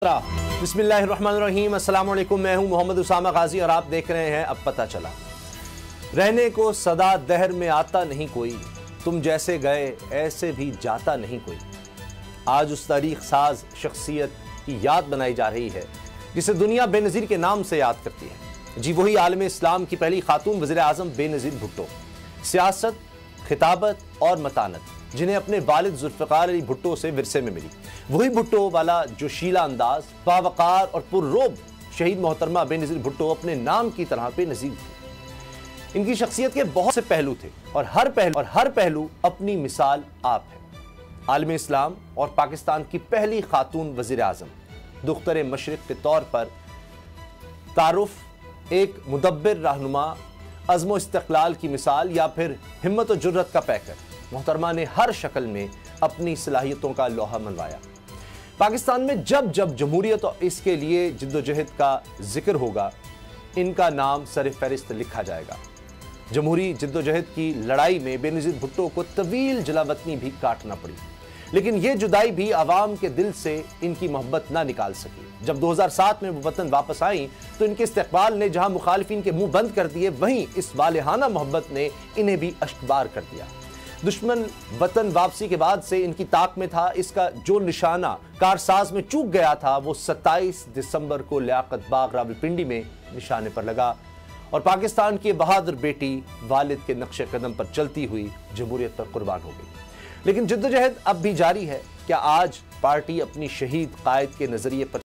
बिस्मिल्लाहिर्रहमानिर्रहीम, अस्सलाम वालेकुम। मैं हूं मोहम्मद उसामा गाजी और आप देख रहे हैं अब पता चला। रहने को सदा दहर में आता नहीं कोई, तुम जैसे गए ऐसे भी जाता नहीं कोई। आज उस तारीख साज शख्सियत की याद बनाई जा रही है जिसे दुनिया बेनज़ीर के नाम से याद करती है। जी वही आलम इस्लाम की पहली खातून वज़ीर आज़म बेनज़ीर भुट्टो। सियासत, खिताबत और मतानत जिन्हें अपने वालिद जुल्फ़िकार अली भुट्टो से विरसे में मिली। वही भुट्टो वाला जोशीला अंदाज, बावकार और पुररोब शहीद मोहतरमा बेनज़ीर भुट्टो अपने नाम की तरह बेनज़ीर थे। इनकी शख्सियत के बहुत से पहलू थे और हर पहलू अपनी मिसाल आप है। आलम इस्लाम और पाकिस्तान की पहली खातून वज़ीर आज़म, दुख्तर मशरिक़ के तौर पर तारुफ, एक मुदब्बिर रहनुमा, अज़्म व इस्तिक़लाल की मिसाल या फिर हिम्मत व जुर्रत का पैकर। मोहतरमा ने हर शक्ल में अपनी सलाहियतों का लोहा मनवाया। पाकिस्तान में जब जब जमहूरियत और इसके लिए जिद्दोजहद का जिक्र होगा, इनका नाम सर फहरिस्त लिखा जाएगा। जमहूरी जिद्दोजहद की लड़ाई में बेनज़ीर भुट्टो को तवील जलावतनी भी काटना पड़ी, लेकिन यह जुदाई भी आवाम के दिल से इनकी मोहब्बत ना निकाल सकी। जब 2007 में वो वतन वापस आई तो इनके इस्तिक़बाल ने जहां मुखालिफिन के मुंह बंद कर दिए, वहीं इस वालिहाना मोहब्बत ने इन्हें भी अश्कबार कर दिया। दुश्मन वतन वापसी के बाद से इनकी ताक में था। इसका जो निशाना कारसाज में चूक गया था, वो 27 दिसंबर को लियाकत बाग रावलपिंडी में निशाने पर लगा और पाकिस्तान की बहादुर बेटी वालिद के नक्शे कदम पर चलती हुई जमहूरियत पर कुर्बान हो गई। लेकिन जिद्दोजहद अब भी जारी है। क्या आज पार्टी अपनी शहीद कायद के नजरिए पर